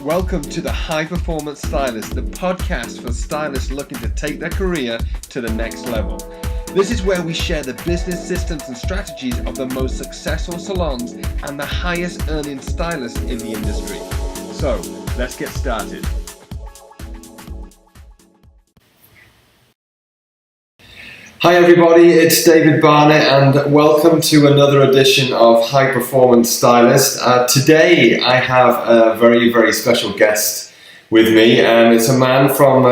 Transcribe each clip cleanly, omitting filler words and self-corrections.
Welcome to the High Performance Stylist, the podcast for stylists looking to take their career to the next level. This is where we share the business systems and strategies of the most successful salons and the highest earning stylists in the industry. So, let's get started. Hi everybody, it's David Barnett and welcome to another edition of High Performance Stylist. Today I have a very, very special guest with me, and it's a man from,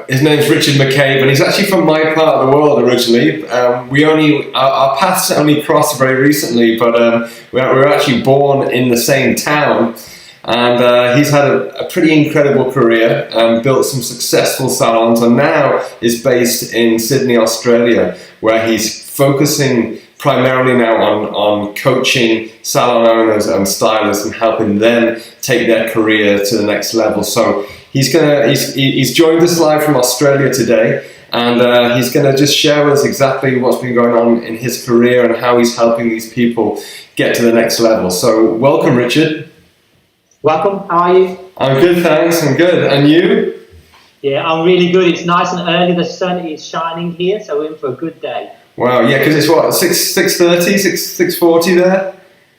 his name's Richard McCabe, and he's actually from my part of the world originally. Our paths only crossed very recently, but we were actually born in the same town. And he's had a pretty incredible career, built some successful salons, and now is based in Sydney, Australia, where he's focusing primarily now on coaching salon owners and stylists and helping them take their career to the next level. So he's joined us live from Australia today, and he's going to just share with us exactly what's been going on in his career and how he's helping these people get to the next level. So welcome, Richard. Welcome, how are you? I'm good, thanks, I'm good. And you? Yeah, I'm really good. It's nice and early, the sun is shining here, so we're in for a good day. Wow, yeah, because it's what, 6:30, 6:40 there?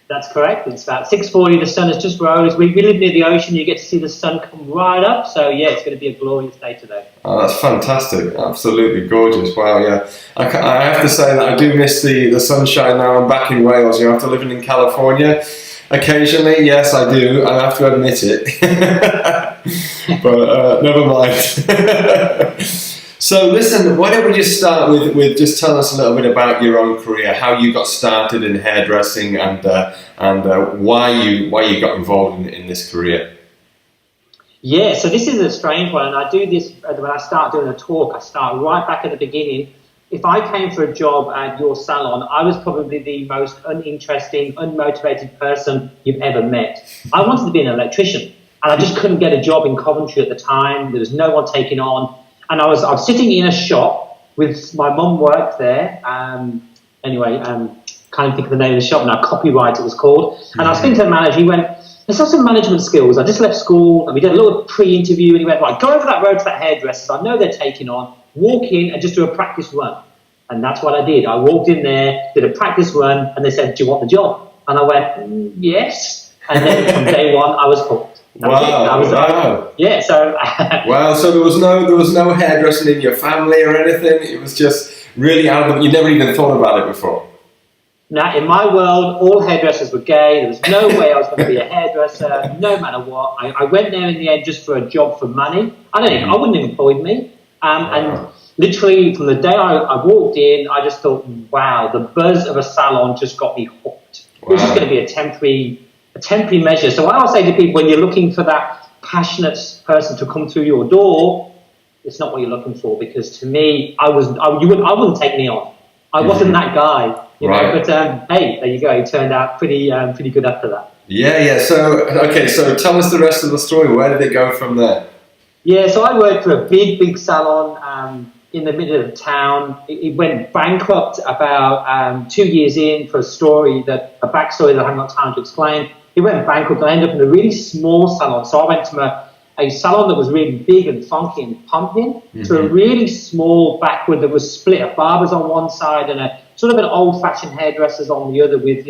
That's correct, it's about 6:40, the sun has just rose. We live near the ocean, you get to see the sun come right up, so yeah, it's going to be a glorious day today. Oh, that's fantastic, absolutely gorgeous, wow, yeah. I have to say that I do miss the sunshine now. I'm back in Wales, after living in California. Occasionally, yes, I do. I have to admit it, but never mind. So, listen. Why don't we just start with just tell us a little bit about your own career, how you got started in hairdressing, and why you got involved in this career. Yeah, so this is a strange one, and I do this when I start doing a talk. I start right back at the beginning. If I came for a job at your salon, I was probably the most uninteresting, unmotivated person you've ever met. I wanted to be an electrician, and I just couldn't get a job in Coventry at the time. There was no one taking on. And I was sitting in a shop with my mum worked there. Can't think of the name of the shop now, Copyright it was called. And I was speaking to the manager, he went, let's have some management skills. I just left school, and we did a little pre-interview, and he went, right, go over that road to that hairdresser's. I know they're taking on. Walk in and just do a practice run. And that's what I did. I walked in there, did a practice run, and they said, do you want the job? And I went, yes. And then from day one, I was hooked. Wow. Yeah, so... Wow, so there was no hairdressing in your family or anything? It was just really out of the... You never even thought about it before? Now, in my world, all hairdressers were gay. There was no way I was going to be a hairdresser, no matter what. I went there in the end just for a job for money. I wouldn't have employed me. And literally from the day I walked in, I just thought, wow, the buzz of a salon just got me hooked. Wow. It was just going to be a temporary measure. So I always say to people, when you're looking for that passionate person to come through your door, it's not what you're looking for, because to me, I wouldn't take me on. I wasn't that guy, know. But hey, there you go. It turned out pretty good after that. Yeah. So tell us the rest of the story. Where did it go from there? Yeah, so I worked for a big salon in the middle of town. It went bankrupt about 2 years in for a backstory that I haven't got time to explain. It went bankrupt. I ended up in a really small salon. So I went from a salon that was really big and funky and pumping to a really small backward that was split of barbers on one side and a sort of an old-fashioned hairdressers on the other with,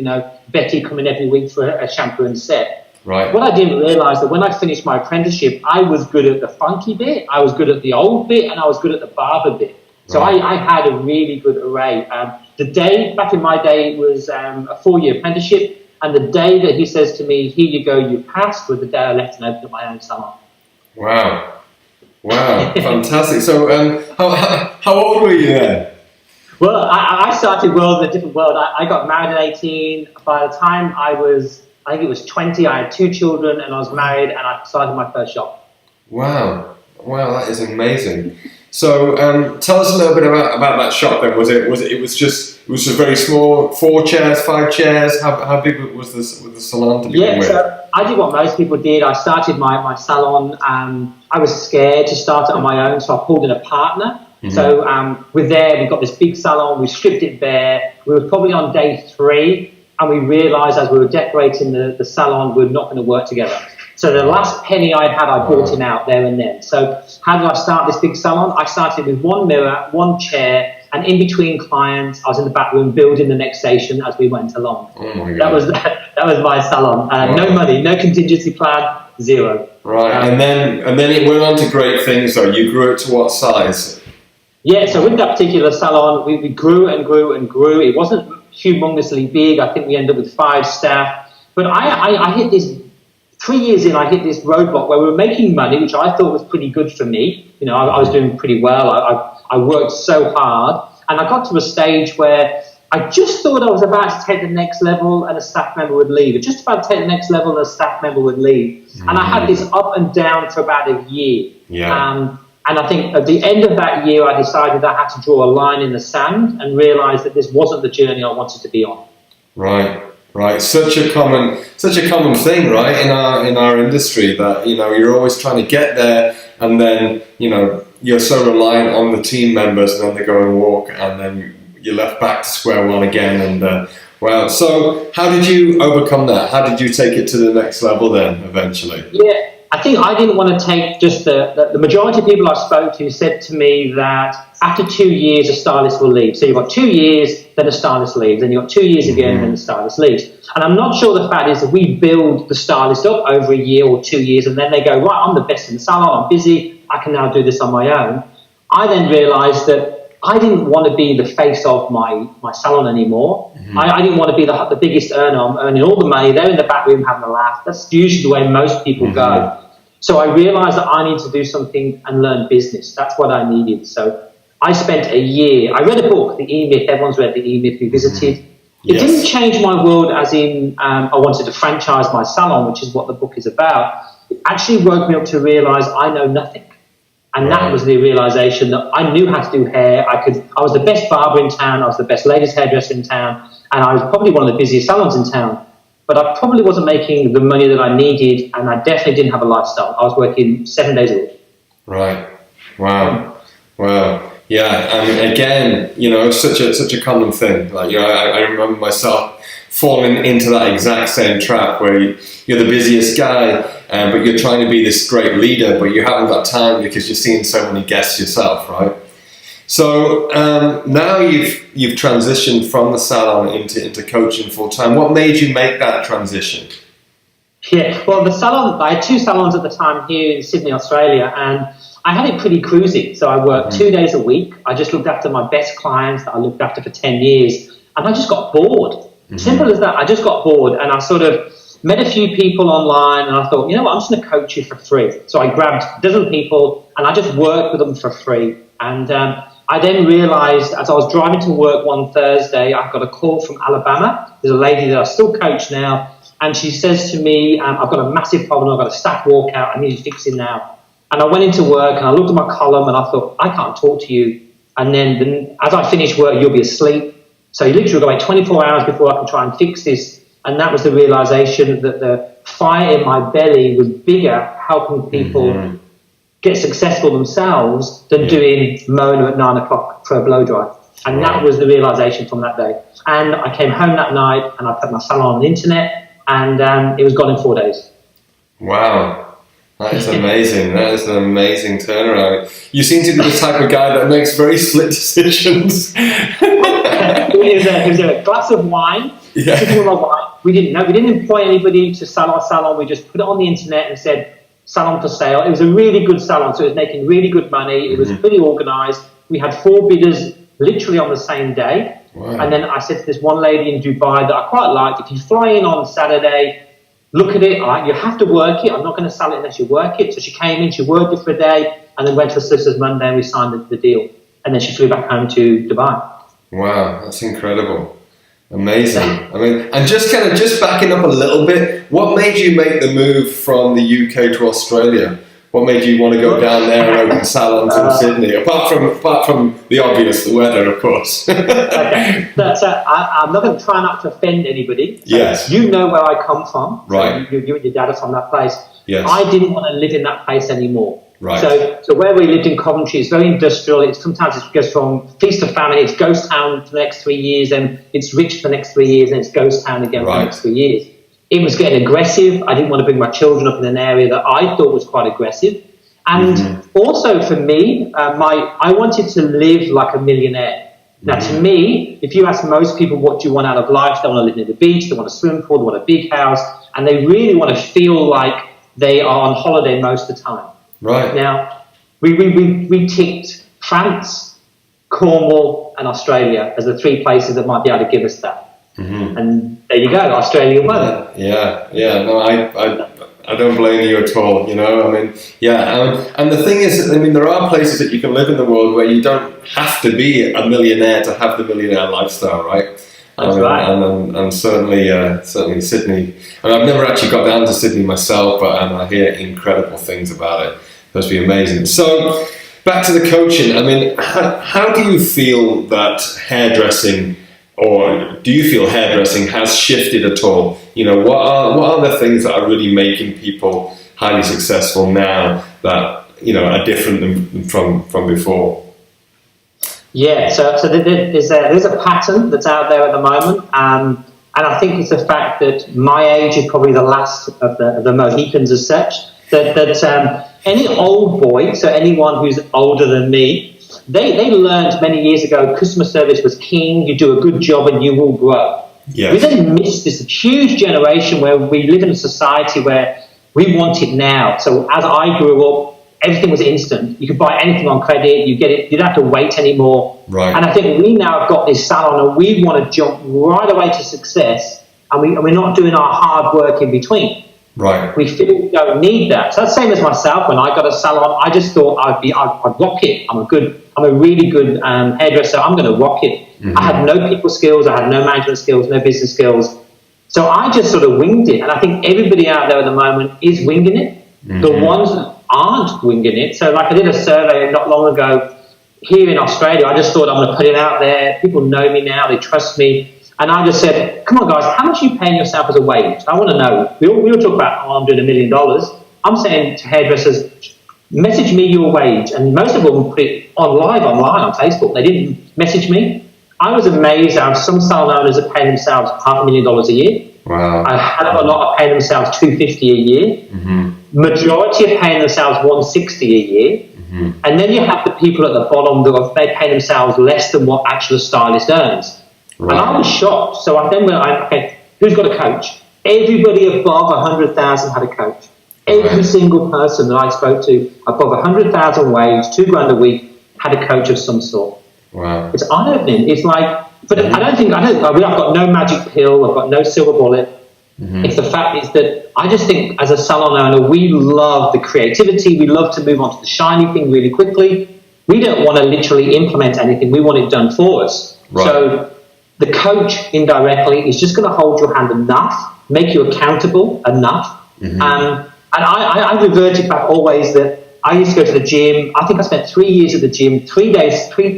Betty coming every week for a shampoo and set. Right. What I didn't realise that when I finished my apprenticeship, I was good at the funky bit, I was good at the old bit, and I was good at the barber bit. So right. I had a really good array. Back in my day, it was a 4-year apprenticeship, and the day that he says to me, here you go, you passed, was the day I left and opened up my own salon. Wow, fantastic. So how old were you then? Well, I started world in a different world. I got married at 18. By the time I think it was 20, I had 2 children and I was married and I started my first shop. Wow, that is amazing. So tell us a little bit about that shop then. Was it just very small, 4 chairs, 5 chairs? How big was the salon to begin with? So I did what most people did. I started my salon. I was scared to start it on my own, so I pulled in a partner. Mm-hmm. So we got this big salon, we stripped it bare. We were probably on day 3 and we realised as we were decorating the salon, we were not going to work together. So the last penny I had, I bought him out there and then. So how did I start this big salon? I started with one mirror, one chair, and in between clients, I was in the back room building the next station as we went along. Oh my God. That was my salon. No money, no contingency plan, zero. Right, and then it went on to great things though. You grew it to what size? Yeah, so with that particular salon, we grew and grew and grew. It wasn't humongously big. I think we ended up with 5 staff. But I hit this, 3 years in, I hit this roadblock where we were making money, which I thought was pretty good for me. You know, I was doing pretty well. I worked so hard. And I got to a stage where I just thought I was about to take the next level and a staff member would leave. Just about to take the next level and a staff member would leave. Mm-hmm. And I had this up and down for about a year. Yeah. And I think at the end of that year, I decided I had to draw a line in the sand and realize that this wasn't the journey I wanted to be on. Right. Such a common thing, right, in our industry, that, you know, you're always trying to get there, and then, you know, you're so reliant on the team members, and then they go and walk, and then you're left back to square one again. And wow. So how did you overcome that? How did you take it to the next level then, eventually? Yeah. I think I didn't want to take just the majority of people I spoke to said to me that after 2 years, a stylist will leave. So you've got 2 years, then a stylist leaves, then you've got 2 years again, then the stylist leaves. And I'm not sure the fact is that we build the stylist up over a year or 2 years, and then they go, right, I'm the best in the salon, I'm busy, I can now do this on my own. I then realised that I didn't want to be the face of my salon anymore. Mm-hmm. I didn't want to be the biggest earner. I'm earning all the money, they're in the back room having a laugh. That's usually the way most people go. So I realised that I need to do something and learn business. That's what I needed. So I spent a year. I read a book, The E-Myth. Everyone's read The E-Myth. We visited. It didn't change my world as in I wanted to franchise my salon, which is what the book is about. It actually woke me up to realise I know nothing. And that was the realisation that I knew how to do hair. I was the best barber in town. I was the best ladies hairdresser in town. And I was probably one of the busiest salons in town. But I probably wasn't making the money that I needed, and I definitely didn't have a lifestyle. I was working 7 days a week. Right. Wow. Yeah. I mean, again, you know, such a common thing. Like, you know, I remember myself falling into that exact same trap where you're the busiest guy, but you're trying to be this great leader, but you haven't got time because you're seeing so many guests yourself, right? So now you've transitioned from the salon into coaching full time. What made you make that transition? Yeah, well, the salon, I had 2 salons at the time here in Sydney, Australia, and I had it pretty cruisy. So I worked 2 days a week. I just looked after my best clients that I looked after for 10 years, and I just got bored. Mm-hmm. Simple as that. I just got bored, and I sort of met a few people online, and I thought, you know what, I'm just going to coach you for free. So I grabbed a dozen people, and I just worked with them for free. And I then realised as I was driving to work one Thursday, I got a call from Alabama. There's a lady that I still coach now, and she says to me, I've got a massive problem, I've got a staff walkout, I need you fixing now. And I went into work and I looked at my column and I thought, I can't talk to you. And then as I finish work, you'll be asleep. So you literally got like 24 hours before I can try and fix this. And that was the realisation that the fire in my belly was bigger, helping people get successful themselves than doing Mona at 9 o'clock for a blow dry. And that was the realisation from that day. And I came home that night and I put my salon on the internet, and it was gone in 4 days. Wow. That is amazing. That is an amazing turnaround. You seem to be the type of guy that makes very slick decisions. It was a glass of wine. We didn't employ anybody to sell our salon. We just put it on the internet and said, salon for sale. It was a really good salon, so it was making really good money. It was pretty organised. We had 4 bidders literally on the same day. Wow. And then I said to this one lady in Dubai that I quite liked, if you fly in on Saturday, look at it, you have to work it. I'm not going to sell it unless you work it. So she came in, she worked it for a day, and then went to her sister's Monday and we signed the deal. And then she flew back home to Dubai. Wow, that's incredible. Amazing. I mean, and just backing up a little bit, what made you make the move from the UK to Australia? What made you want to go down there and open salons in Sydney? Apart from the obvious, the weather, of course. Okay, I'm not going to try not to offend anybody. So yes. You know where I come from. Right. So you and your dad are from that place. Yes. I didn't want to live in that place anymore. Right. So where we lived in Coventry, it's very industrial. Sometimes it goes from feast to famine. It's ghost town for the next 3 years, and it's rich for the next 3 years, and it's ghost town again for the next 3 years. It was getting aggressive. I didn't want to bring my children up in an area that I thought was quite aggressive. And also for me, I wanted to live like a millionaire. Now, to me, if you ask most people what do you want out of life, they want to live near the beach, they want a swimming pool, they want a big house, and they really want to feel like they are on holiday most of the time. Right. Now, we ticked France, Cornwall, and Australia as the 3 places that might be able to give us that. And there you go, Australia won. Yeah. No, I don't blame you at all. You know, I mean, and the thing is, I mean, there are places that you can live in the world where you don't have to be a millionaire to have the millionaire lifestyle, right? That's right. And certainly Sydney. I mean, I've never actually got down to Sydney myself, but I hear incredible things about it. It must be amazing. So, back to the coaching. I mean, how do you feel that hairdressing, or do you feel hairdressing has shifted at all? You know, what are the things that are really making people highly successful now that, you know, are different than from before? Yeah, so there's a pattern that's out there at the moment, and I think it's the fact that my age is probably the last of the Mohicans as such. That any old boy, so anyone who's older than me, they learned many years ago customer service was king. You do a good job and you will grow. Yes. We then missed this huge generation where we live in a society where we want it now. So as I grew up, everything was instant. You could buy anything on credit, you get it, you don't have to wait anymore. Right. And I think we now have got this salon and we want to jump right away to success, and we're not doing our hard work in between. Right. We feel we don't need that. So that's the same as myself. When I got a salon, I just thought I'd rock it. I'm a really good hairdresser. I'm going to rock it. I had no people skills. I had no management skills, no business skills. So I just sort of winged it. And I think everybody out there at the moment is winging it. The ones that aren't winging it. So like I did a survey not long ago here in Australia. I just thought I'm going to put it out there. People know me now. They trust me. And I just said, come on, guys, how much are you paying yourself as a wage? I want to know. We all talk about, I'm doing $1 million. I'm saying to hairdressers, message me your wage. And most of them put it online on Facebook. They didn't message me. I was amazed how some salon owners are paying themselves $500,000 a year. Wow. I had a lot of paying themselves $250 a year. Majority are paying themselves $160 a year. And then you have the people at the bottom that they pay themselves less than what actual stylist earns. Right. And I was shocked. So I then went, okay, who's got a coach? Everybody above 100,000 had a coach. Every single person that I spoke to above 100,000 wage, $2,000 a week, had a coach of some sort. Wow. It's eye-opening. It's like, but I've got no magic pill. I've got no silver bullet. It's the fact is that I just think as a salon owner, we love the creativity. We love to move on to the shiny thing really quickly. We don't want to literally implement anything. We want it done for us. Right. So the coach indirectly is just going to hold your hand enough, make you accountable enough. And I reverted back always that I used to go to the gym. I think I spent 3 years at the gym, 3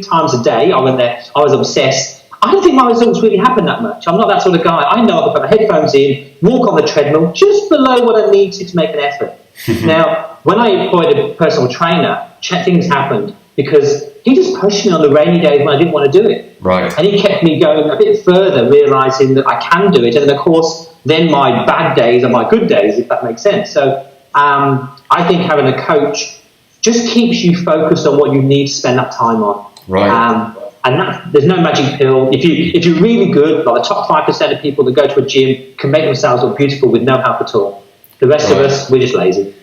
times a day. I went there. I was obsessed. I don't think my results really happen that much. I'm not that sort of guy. I know I can put my headphones in, walk on the treadmill just below what I need to make an effort. Now, when I employed a personal trainer, things happened because he just pushed me on the rainy days when I didn't want to do it. Right. And he kept me going a bit further, realising that I can do it. And then, of course, then my bad days are my good days, if that makes sense. So I think having a coach just keeps you focused on what you need to spend that time on. Right. And there's no magic pill. If you're really good, like the top 5% of people that go to a gym can make themselves look beautiful with no help at all. The rest of us, we're just lazy.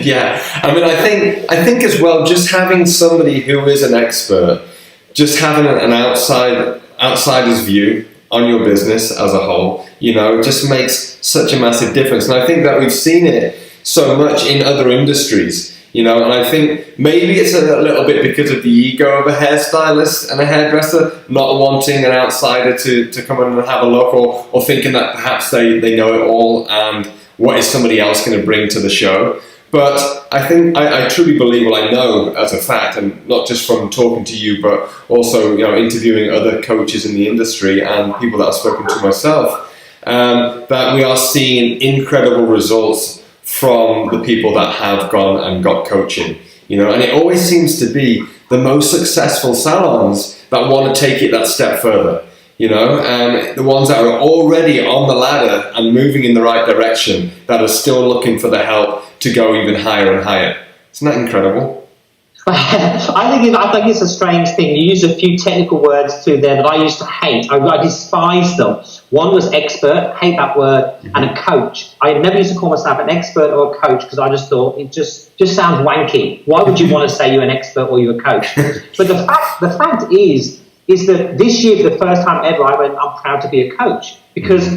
Yeah, I mean, I think as well, just having somebody who is an expert, just having an outsider's view on your business as a whole, you know, just makes such a massive difference. And I think that we've seen it so much in other industries. You know, and I think maybe it's a little bit because of the ego of a hairstylist and a hairdresser, not wanting an outsider to come in and have a look, or thinking that perhaps they know it all and what is somebody else going to bring to the show. But I think I truly believe, well, I know as a fact, and not just from talking to you, but also, you know, interviewing other coaches in the industry and people that I've spoken to myself, that we are seeing incredible results from the people that have gone and got coaching, you know, and it always seems to be the most successful salons that want to take it that step further. the ones that are already on the ladder and moving in the right direction, that are still looking for the help to go even higher and higher. Isn't that incredible? I think it's a strange thing. You use a few technical words through there that I used to hate. I despised them. One was expert, hate that word, and a coach. I never used to call myself an expert or a coach because I just thought it just sounds wanky. Why would you want to say you're an expert or you're a coach? But the fact is that this year, for the first time ever, I went, I'm proud to be a coach because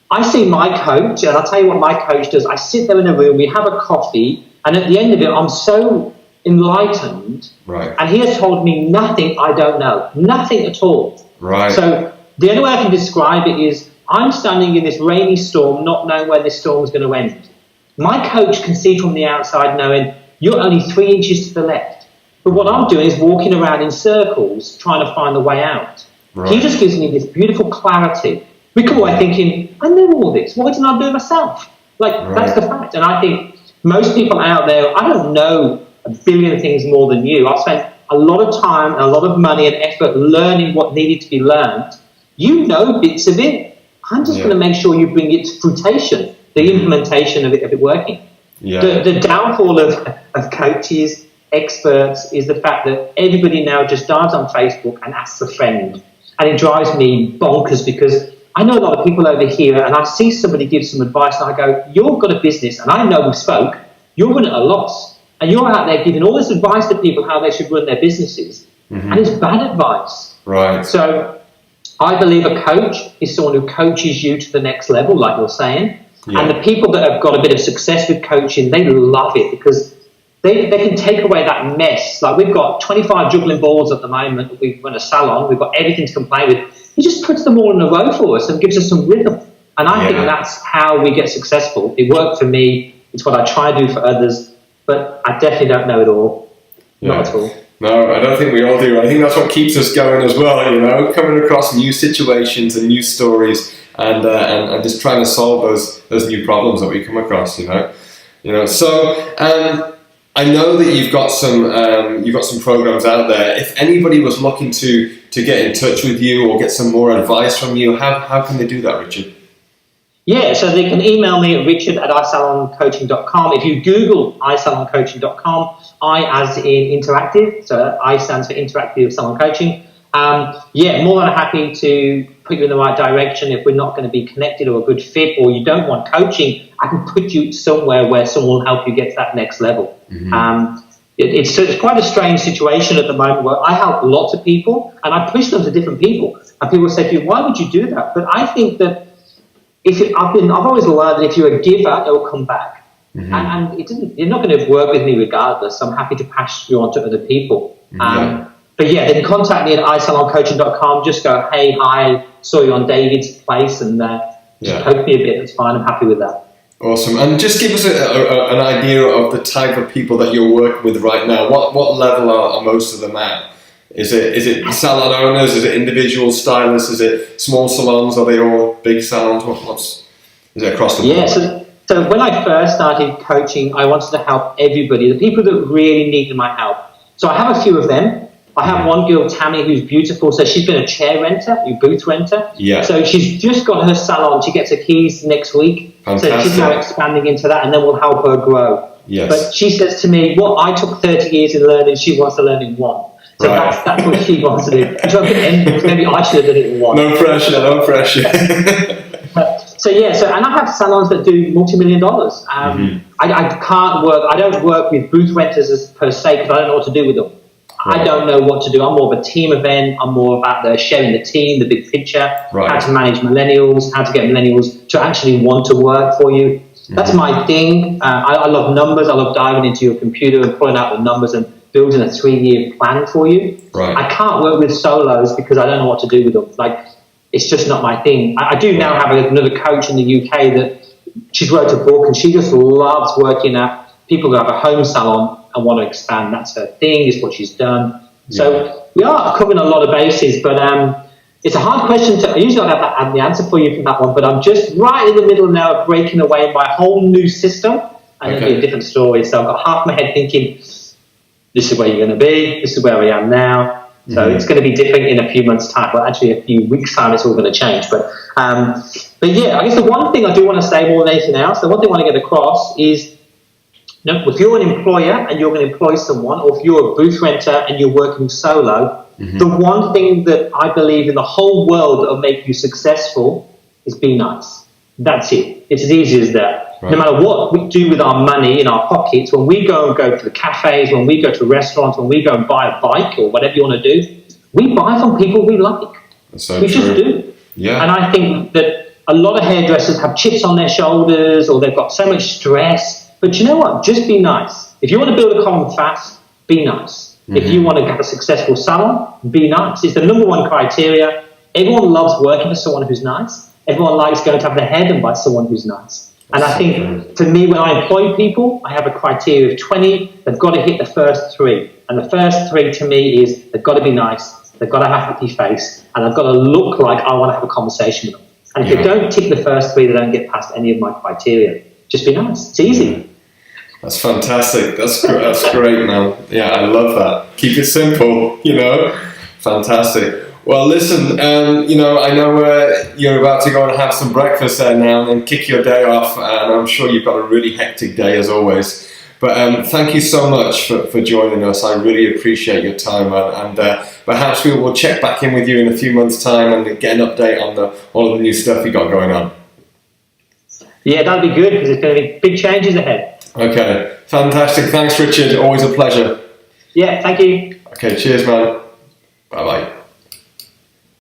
I see my coach, and I'll tell you what my coach does. I sit there in a room, we have a coffee, and at the end of it, I'm so enlightened, right, and he has told me nothing I don't know, nothing at all. Right. So the only way I can describe it is I'm standing in this rainy storm, not knowing when this storm is going to end. My coach can see from the outside knowing you're only 3 inches to the left. But what I'm doing is walking around in circles trying to find the way out. Right. He just gives me this beautiful clarity. We come away thinking, I know all this. Why didn't I do it myself? That's the fact. And I think most people out there, I don't know a billion things more than you. I've spent a lot of time, a lot of money and effort learning what needed to be learned. You know bits of it. I'm just going to make sure you bring it to fruition, the implementation of it working. Yeah. The downfall of coaches, experts, is the fact that everybody now just dives on Facebook and asks a friend. And it drives me bonkers because I know a lot of people over here and I see somebody give some advice and I go, you've got a business and I know we spoke, you're running at a loss. And you're out there giving all this advice to people how they should run their businesses. And it's bad advice. Right. So I believe a coach is someone who coaches you to the next level, like you're saying. Yeah. And the people that have got a bit of success with coaching, they love it because they can take away that mess. Like we've got 25 juggling balls at the moment. We run a salon. We've got everything to complain with. He just puts them all in a row for us and gives us some rhythm. And I think that's how we get successful. It worked for me. It's what I try to do for others. But I definitely don't know it all. Not at all. No, I don't think we all do. I think that's what keeps us going as well, coming across new situations and new stories and just trying to solve those new problems that we come across, So I know that you've got some programs out there. If anybody was looking to get in touch with you or get some more advice from you, how can they do that, Richard? Yeah, so they can email me at richard@isaloncoaching.com. If you Google isaloncoaching.com, I as in interactive, so I stands for interactive salon coaching. More than happy to put you in the right direction. If we're not going to be connected or a good fit or you don't want coaching, I can put you somewhere where someone will help you get to that next level. It's quite a strange situation at the moment where I help lots of people and I push them to different people. And people say to you, why would you do that? But I think that I've always learned that if you're a giver, it will come back. And you're not going to work with me regardless. I'm happy to pass you on to other people. But yeah, then contact me at isaloncoaching.com. Just go, hey, hi, saw you on David's place and just poke me a bit. It's fine. I'm happy with that. Awesome. And just give us an idea of the type of people that you're working with right now. What level are most of them at? Is it salon owners? Is it individual stylists? Is it small salons? Are they all big salons? Is it across the board? Yeah, so when I first started coaching, I wanted to help everybody, the people that really needed my help. So I have a few of them. I have one girl, Tammy, who's beautiful. So she's been a chair renter, a booth renter. Yeah. So she's just got her salon. She gets her keys next week. Fantastic. So she's now expanding into that, and then we'll help her grow. Yes. But she says to me, I took 30 years in learning, she wants to learn in one. So that's what she wants to do. Maybe I should have done it in one. No pressure. And I have salons that do multi-million dollars. I don't work with booth renters per se because I don't know what to do with them. Right. I don't know what to do. I'm more of a team event. I'm more about the sharing the team, the big picture, how to manage millennials, how to get millennials to actually want to work for you. That's my thing. I love numbers. I love diving into your computer and pulling out the numbers and building a 3-year plan for you. Right. I can't work with solos because I don't know what to do with them. It's just not my thing. I do now have another coach in the UK that she's wrote a book and she just loves working at people who have a home salon and want to expand. That's her thing, is what she's done. So we are covering a lot of bases, but it's a hard question I usually don't have the answer for you from that one, but I'm just right in the middle now of breaking away my whole new system and it'll be a different story. So I've got half my head thinking, this is where you're going to be, this is where I am now. So it's going to be different in a few months' time. Well, actually, a few weeks' time, it's all going to change. But yeah, I guess the one thing I do want to say more than anything else, the one thing I want to get across is, if you're an employer and you're going to employ someone, or if you're a booth renter and you're working solo, the one thing that I believe in the whole world that will make you successful is be nice. That's it. It's as easy as that. Right. No matter what we do with our money in our pockets, when we go to the cafes, when we go to restaurants, when we go and buy a bike or whatever you want to do, we buy from people we like. That's so we true. Just do. Yeah. And I think that a lot of hairdressers have chips on their shoulders, or they've got so much stress. But you know what? Just be nice. If you want to build a column fast, be nice. If you want to have a successful salon, be nice. It's the number one criteria. Everyone loves working for someone who's nice. Everyone likes going to have their hair done by someone who's nice. And I think, for me, when I employ people, I have a criteria of 20. They've got to hit the first 3. And the first 3 to me is they've got to be nice, they've got to have a happy face, and they've got to look like I want to have a conversation with them. And if they don't tick the first 3, they don't get past any of my criteria. Just be nice. It's easy. That's fantastic. That's great, man. Yeah, I love that. Keep it simple, Fantastic. Well, listen, I know you're about to go and have some breakfast there now and kick your day off, and I'm sure you've got a really hectic day as always. But thank you so much for joining us. I really appreciate your time, and perhaps we will check back in with you in a few months' time and get an update on all of the new stuff you got going on. Yeah, that'd be good, because there's going to be big changes ahead. Okay, fantastic. Thanks, Richard. Always a pleasure. Yeah, thank you. Okay, cheers, man. Bye-bye.